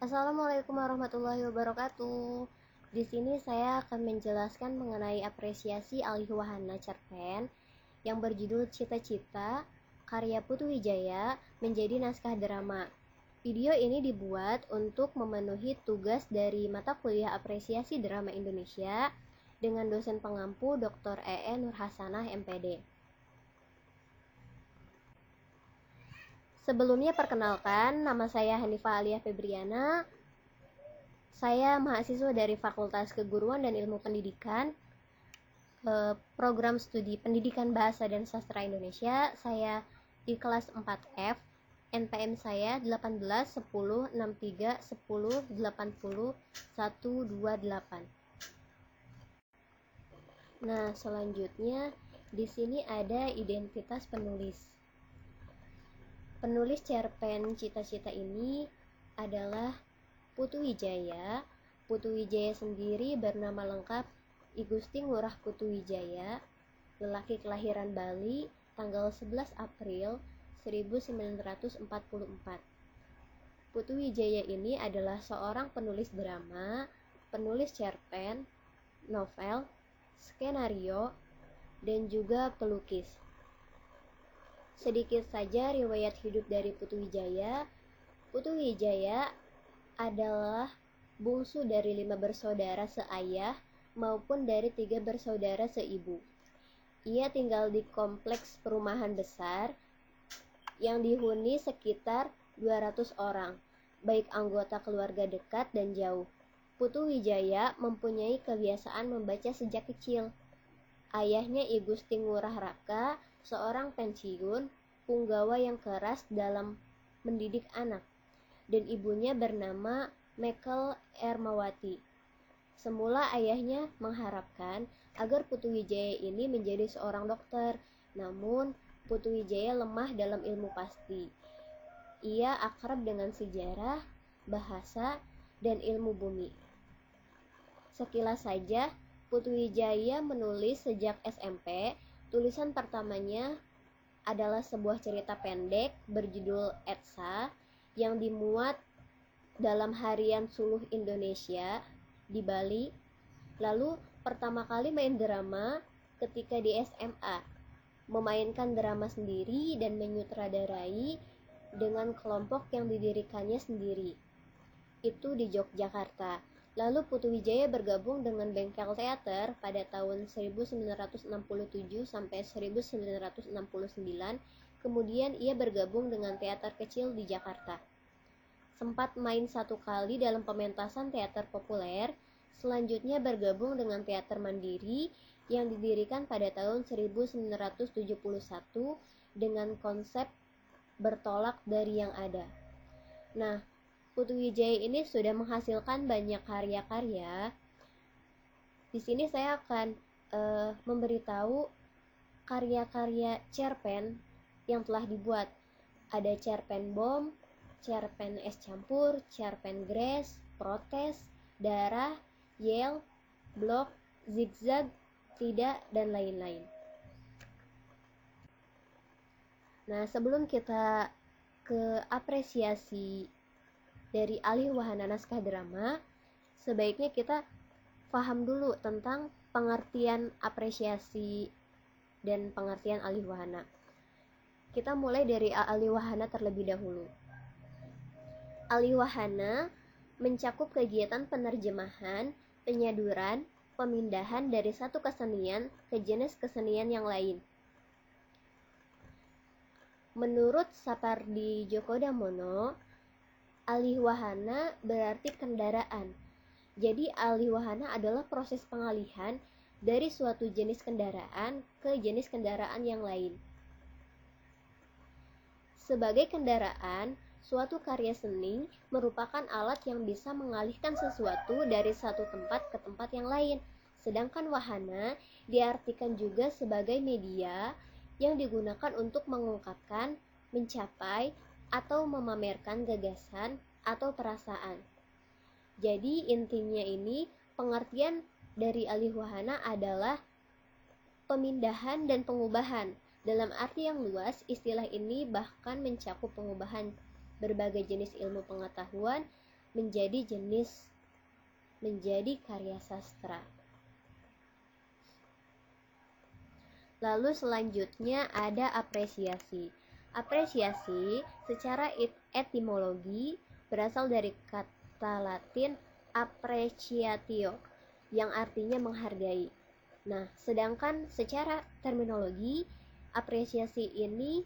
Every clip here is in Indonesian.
Assalamualaikum warahmatullahi wabarakatuh. Di sini saya akan menjelaskan mengenai apresiasi Alih Wahana cerpen yang berjudul Cita-Cita, karya Putu Wijaya menjadi naskah drama. Video ini dibuat untuk memenuhi tugas dari mata kuliah apresiasi drama Indonesia dengan dosen pengampu Dr. E.E. Nurhasanah MPD. Sebelumnya perkenalkan, nama saya Hanifah Aliyah Febriana. Saya mahasiswa dari Fakultas Keguruan dan Ilmu Pendidikan, program studi Pendidikan Bahasa dan Sastra Indonesia. Saya di kelas 4F, NPM saya 18 10 63 10 80 128. Nah, selanjutnya di sini ada identitas penulis. Penulis cerpen Cita-Cita ini adalah Putu Wijaya. Putu Wijaya sendiri bernama lengkap I Gusti Ngurah Putu Wijaya, lelaki kelahiran Bali, tanggal 11 April 1944. Putu Wijaya ini adalah seorang penulis drama, penulis cerpen, novel, skenario, dan juga pelukis. Sedikit saja riwayat hidup dari Putu Wijaya. Putu Wijaya adalah bungsu dari 5 bersaudara seayah maupun dari 3 bersaudara seibu. Ia tinggal di kompleks perumahan besar yang dihuni sekitar 200 orang, baik anggota keluarga dekat dan jauh. Putu Wijaya mempunyai kebiasaan membaca sejak kecil. Ayahnya I Gusti Ngurah Raka, seorang pensiun punggawa yang keras dalam mendidik anak, dan ibunya bernama Mekel Ermawati. Semula ayahnya mengharapkan agar Putu Wijaya ini menjadi seorang dokter, namun Putu Wijaya lemah dalam ilmu pasti. Ia akrab dengan sejarah, bahasa, dan ilmu bumi. Sekilas saja, Putu Wijaya menulis sejak SMP. Tulisan pertamanya adalah sebuah cerita pendek berjudul Etsa yang dimuat dalam harian Suluh Indonesia di Bali. Lalu pertama kali main drama ketika di SMA, memainkan drama sendiri dan menyutradarai dengan kelompok yang didirikannya sendiri, itu di Yogyakarta. Lalu Putu Wijaya bergabung dengan Bengkel Teater pada tahun 1967 sampai 1969. Kemudian ia bergabung dengan teater kecil di Jakarta. Sempat main satu kali dalam pementasan teater populer. Selanjutnya bergabung dengan teater mandiri yang didirikan pada tahun 1971 dengan konsep bertolak dari yang ada. Nah, Putu Wijaya ini sudah menghasilkan banyak karya-karya. Di sini saya akan memberitahu karya-karya cerpen yang telah dibuat. Ada cerpen bom, cerpen es campur, cerpen gres, protes, darah, yel, blok, zigzag, tidak, dan lain-lain. Nah, sebelum kita ke apresiasi dari Alih Wahana naskah drama, sebaiknya kita paham dulu tentang pengertian apresiasi dan pengertian Alih Wahana. Kita mulai dari Alih Wahana terlebih dahulu. Alih Wahana mencakup kegiatan penerjemahan, penyaduran, pemindahan dari satu kesenian ke jenis kesenian yang lain. Menurut Sapardi Djoko Damono, Alih Wahana berarti kendaraan. Jadi alih wahana adalah proses pengalihan dari suatu jenis kendaraan ke jenis kendaraan yang lain. Sebagai kendaraan, suatu karya seni merupakan alat yang bisa mengalihkan sesuatu dari satu tempat ke tempat yang lain. Sedangkan wahana diartikan juga sebagai media yang digunakan untuk mengungkapkan, mencapai, atau memamerkan gagasan atau perasaan. Jadi intinya ini pengertian dari alih wahana adalah pemindahan dan pengubahan. Dalam arti yang luas, istilah ini bahkan mencakup pengubahan berbagai jenis ilmu pengetahuan menjadi karya sastra. Lalu selanjutnya ada apresiasi. Apresiasi secara etimologi berasal dari kata Latin appreciatio yang artinya menghargai. Nah, sedangkan secara terminologi, apresiasi ini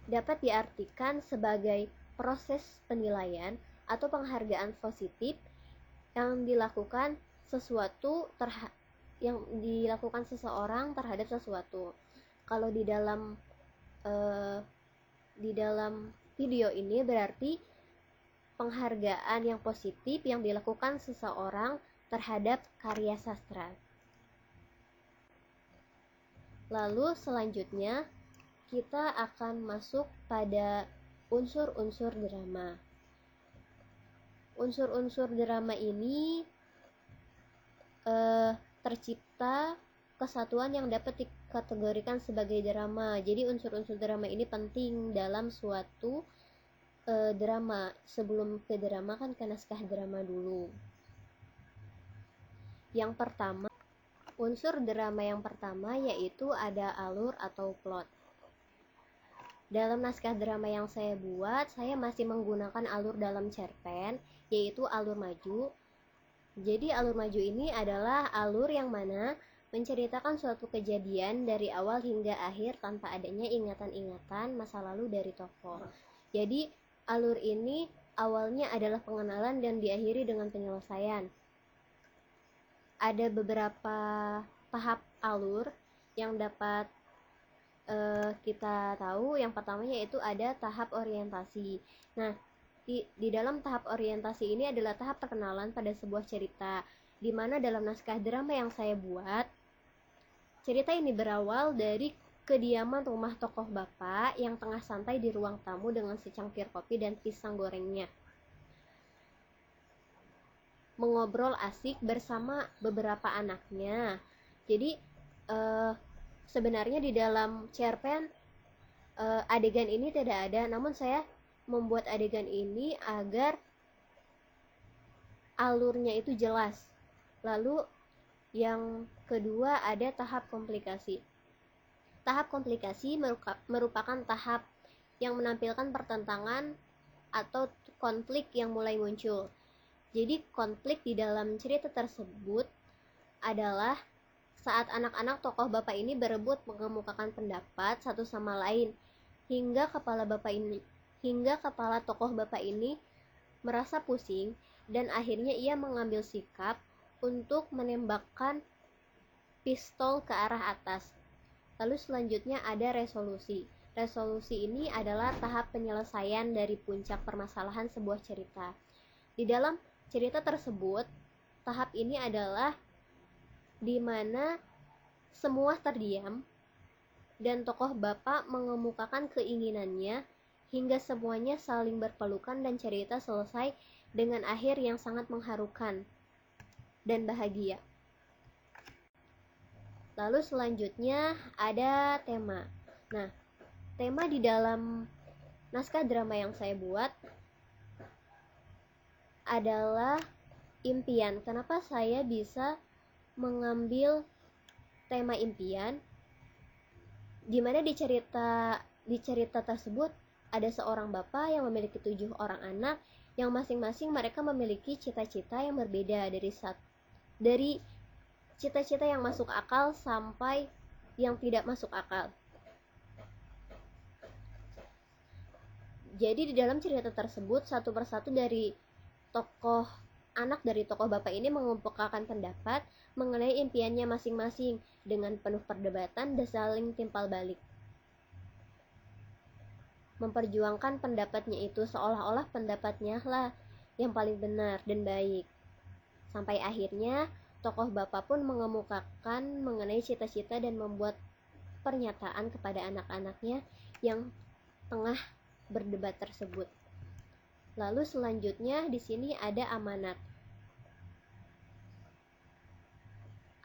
dapat diartikan sebagai proses penilaian atau penghargaan positif yang dilakukan seseorang terhadap sesuatu. Kalau di dalam video ini berarti penghargaan yang positif yang dilakukan seseorang terhadap karya sastra. Lalu selanjutnya kita akan masuk pada unsur-unsur drama. Unsur-unsur drama ini tercipta kesatuan yang dapat dikategorikan sebagai drama. Jadi unsur-unsur drama ini penting dalam suatu drama. Sebelum ke drama kan ke naskah drama dulu. Yang pertama, unsur drama yang pertama yaitu ada alur atau plot. Dalam naskah drama yang saya buat, saya masih menggunakan alur dalam cerpen, yaitu alur maju. Jadi alur maju ini adalah alur yang mana menceritakan suatu kejadian dari awal hingga akhir tanpa adanya ingatan-ingatan masa lalu dari tokoh. Jadi alur ini awalnya adalah pengenalan dan diakhiri dengan penyelesaian. Ada beberapa tahap alur yang dapat kita tahu. Yang pertamanya yaitu ada tahap orientasi. Nah, di dalam tahap orientasi ini adalah tahap perkenalan pada sebuah cerita, di mana dalam naskah drama yang saya buat, cerita ini berawal dari kediaman rumah tokoh bapak yang tengah santai di ruang tamu dengan secangkir kopi dan pisang gorengnya, mengobrol asik bersama beberapa anaknya. Jadi sebenarnya di dalam cerpen adegan ini tidak ada, namun saya membuat adegan ini agar alurnya itu jelas. Lalu yang kedua ada tahap komplikasi. Tahap komplikasi merupakan tahap yang menampilkan pertentangan atau konflik yang mulai muncul. Jadi konflik di dalam cerita tersebut adalah saat anak-anak tokoh bapak ini berebut mengemukakan pendapat satu sama lain, hingga kepala tokoh bapak ini merasa pusing dan akhirnya ia mengambil sikap untuk menembakkan pistol ke arah atas. Lalu selanjutnya ada resolusi. Resolusi ini adalah tahap penyelesaian dari puncak permasalahan sebuah cerita. Di dalam cerita tersebut, tahap ini adalah di mana semua terdiam dan tokoh bapak mengemukakan keinginannya hingga semuanya saling berpelukan dan cerita selesai dengan akhir yang sangat mengharukan dan bahagia. Lalu selanjutnya ada tema. Nah, tema di dalam naskah drama yang saya buat adalah impian. Kenapa saya bisa mengambil tema impian? Dimana di cerita tersebut ada seorang bapak yang memiliki 7 orang anak yang masing-masing mereka memiliki cita-cita yang berbeda, dari cita-cita yang masuk akal sampai yang tidak masuk akal. Jadi di dalam cerita tersebut satu persatu dari anak dari tokoh bapak ini mengemukakan pendapat mengenai impiannya masing-masing dengan penuh perdebatan dan saling timpal balik, memperjuangkan pendapatnya itu seolah-olah pendapatnya lah yang paling benar dan baik. Sampai akhirnya tokoh bapak pun mengemukakan mengenai cita-cita dan membuat pernyataan kepada anak-anaknya yang tengah berdebat tersebut. Lalu selanjutnya di sini ada amanat.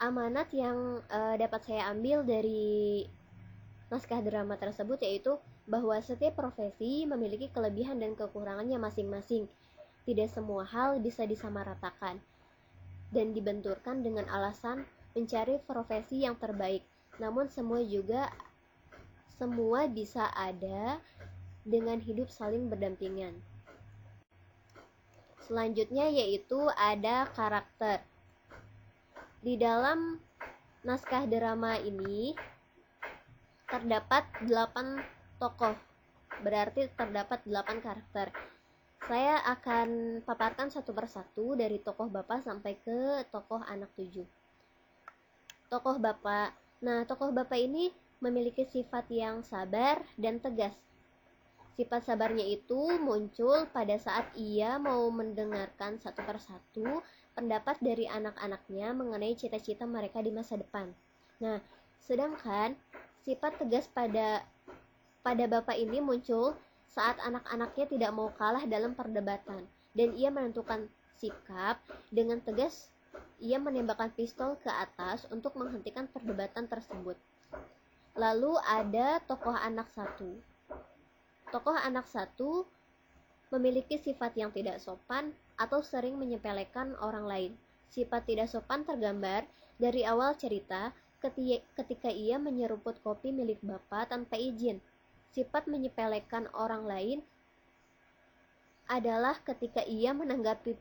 Amanat yang dapat saya ambil dari naskah drama tersebut yaitu bahwa setiap profesi memiliki kelebihan dan kekurangannya masing-masing. Tidak semua hal bisa disamaratakan dan dibenturkan dengan alasan mencari profesi yang terbaik. Namun semua bisa ada dengan hidup saling berdampingan. Selanjutnya yaitu ada karakter. Di dalam naskah drama ini terdapat 8 tokoh, berarti terdapat 8 karakter. Saya akan paparkan satu persatu dari tokoh bapak sampai ke tokoh anak 7. Tokoh bapak. Nah, tokoh bapak ini memiliki sifat yang sabar dan tegas. Sifat sabarnya itu muncul pada saat ia mau mendengarkan satu persatu pendapat dari anak-anaknya mengenai cita-cita mereka di masa depan. Nah, sedangkan sifat tegas pada bapak ini muncul saat anak-anaknya tidak mau kalah dalam perdebatan dan ia menentukan sikap dengan tegas. Ia menembakkan pistol ke atas untuk menghentikan perdebatan tersebut. Lalu ada tokoh anak 1. Tokoh anak 1 memiliki sifat yang tidak sopan atau sering menyepelekan orang lain. Sifat tidak sopan tergambar dari awal cerita ketika ia menyeruput kopi milik bapak tanpa izin. Sifat menyepelekan orang lain adalah ketika ia menanggapi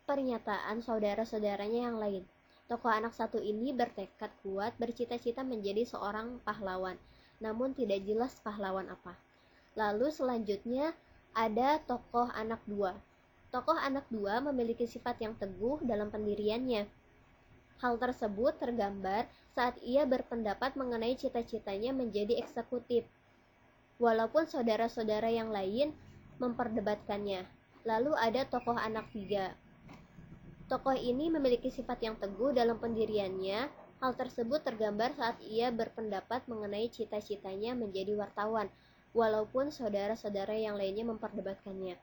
pernyataan saudara-saudaranya yang lain. Tokoh anak 1 ini bertekad kuat bercita-cita menjadi seorang pahlawan, namun tidak jelas pahlawan apa. Lalu selanjutnya ada tokoh anak 2. Tokoh anak 2 memiliki sifat yang teguh dalam pendiriannya. Hal tersebut tergambar saat ia berpendapat mengenai cita-citanya menjadi eksekutif, walaupun saudara-saudara yang lain memperdebatkannya. Lalu ada tokoh anak 3. Tokoh ini memiliki sifat yang teguh dalam pendiriannya. Hal tersebut tergambar saat ia berpendapat mengenai cita-citanya menjadi wartawan, walaupun saudara-saudara yang lainnya memperdebatkannya.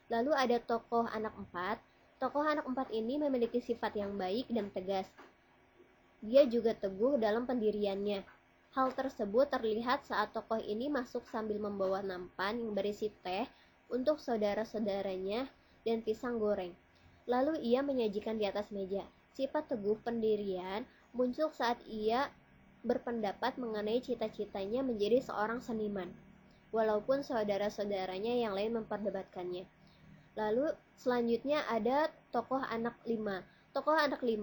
Lalu ada tokoh anak 4. Tokoh anak 4 ini memiliki sifat yang baik dan tegas. Dia juga teguh dalam pendiriannya. Hal tersebut terlihat saat tokoh ini masuk sambil membawa nampan yang berisi teh untuk saudara-saudaranya dan pisang goreng. Lalu ia menyajikan di atas meja. Sifat teguh pendirian muncul saat ia berpendapat mengenai cita-citanya menjadi seorang seniman, walaupun saudara-saudaranya yang lain memperdebatkannya. Lalu selanjutnya ada tokoh anak 5. Tokoh anak 5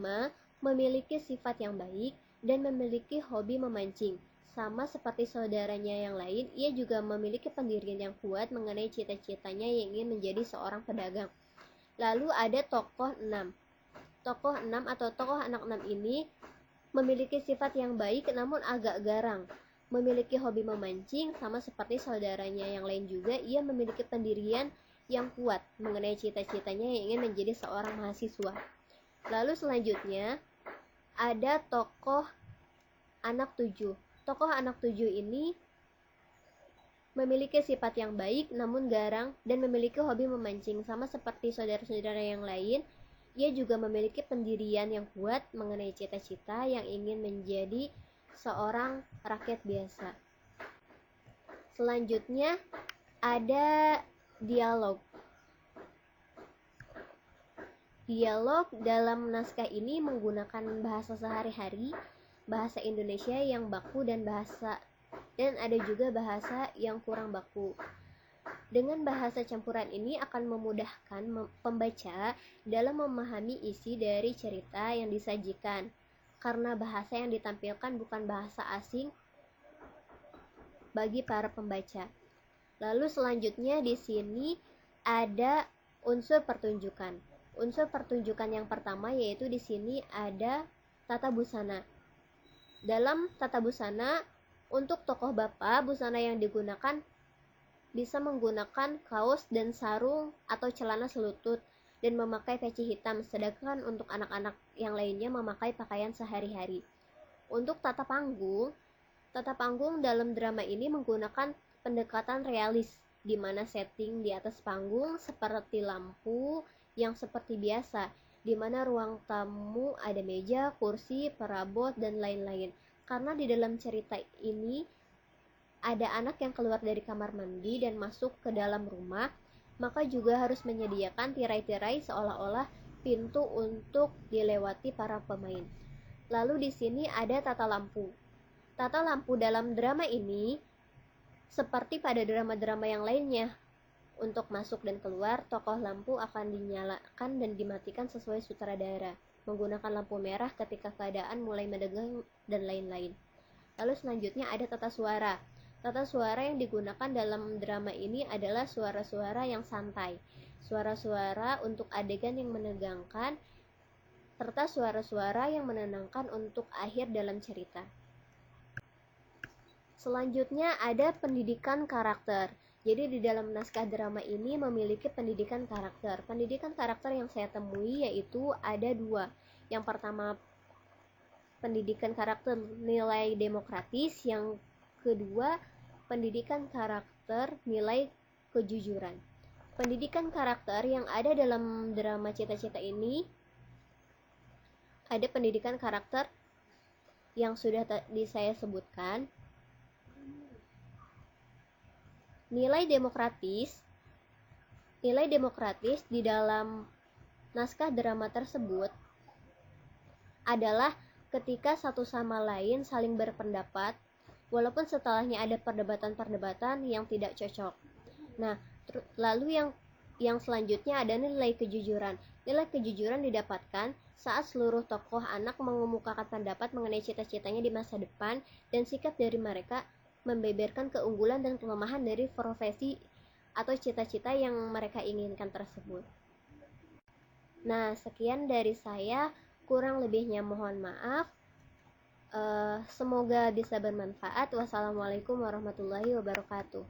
memiliki sifat yang baik dan memiliki hobi memancing. Sama seperti saudaranya yang lain, ia juga memiliki pendirian yang kuat mengenai cita-citanya yang ingin menjadi seorang pedagang. Lalu ada tokoh 6. Tokoh 6 atau tokoh anak 6 ini memiliki sifat yang baik namun agak garang. Memiliki hobi memancing, sama seperti saudaranya yang lain juga, ia memiliki pendirian yang kuat mengenai cita-citanya yang ingin menjadi seorang mahasiswa. Lalu selanjutnya ada tokoh anak 7. Tokoh anak 7 ini memiliki sifat yang baik namun garang dan memiliki hobi memancing. Sama seperti saudara-saudara yang lain, ia juga memiliki pendirian yang kuat mengenai cita-cita yang ingin menjadi seorang rakyat biasa. Selanjutnya ada dialog. Dialog dalam naskah ini menggunakan bahasa sehari-hari, bahasa Indonesia yang baku dan ada juga bahasa yang kurang baku. Dengan bahasa campuran ini akan memudahkan pembaca dalam memahami isi dari cerita yang disajikan, karena bahasa yang ditampilkan bukan bahasa asing bagi para pembaca. Lalu selanjutnya di sini ada unsur pertunjukan. Unsur pertunjukan yang pertama yaitu di sini ada tata busana. Dalam tata busana, untuk tokoh bapak, busana yang digunakan bisa menggunakan kaos dan sarung atau celana selutut dan memakai peci hitam, sedangkan untuk anak-anak yang lainnya memakai pakaian sehari-hari. Untuk tata panggung dalam drama ini menggunakan pendekatan realis, di mana setting di atas panggung seperti lampu yang seperti biasa, di mana ruang tamu ada meja, kursi, perabot, dan lain-lain. Karena di dalam cerita ini ada anak yang keluar dari kamar mandi dan masuk ke dalam rumah, maka juga harus menyediakan tirai-tirai seolah-olah pintu untuk dilewati para pemain. Lalu di sini ada tata lampu. Tata lampu dalam drama ini seperti pada drama-drama yang lainnya. Untuk masuk dan keluar, tokoh lampu akan dinyalakan dan dimatikan sesuai sutradara, menggunakan lampu merah ketika keadaan mulai menegang dan lain-lain. Lalu selanjutnya ada tata suara. Tata suara yang digunakan dalam drama ini adalah suara-suara yang santai, suara-suara untuk adegan yang menegangkan, serta suara-suara yang menenangkan untuk akhir dalam cerita. Selanjutnya ada pendidikan karakter. Jadi di dalam naskah drama ini memiliki pendidikan karakter. Pendidikan karakter yang saya temui yaitu ada 2. Yang pertama pendidikan karakter nilai demokratis, yang kedua pendidikan karakter nilai kejujuran. Pendidikan karakter yang ada dalam drama Cita-Cita ini ada pendidikan karakter yang sudah tadi saya sebutkan. Nilai demokratis di dalam naskah drama tersebut adalah ketika satu sama lain saling berpendapat, walaupun setelahnya ada perdebatan-perdebatan yang tidak cocok. Nah, lalu yang selanjutnya ada nilai kejujuran. Nilai kejujuran didapatkan saat seluruh tokoh anak mengemukakan pendapat mengenai cita-citanya di masa depan dan sikap dari mereka membeberkan keunggulan dan kelemahan dari profesi atau cita-cita yang mereka inginkan tersebut. Nah, sekian dari saya, kurang lebihnya mohon maaf. Semoga bisa bermanfaat. Wassalamualaikum warahmatullahi wabarakatuh.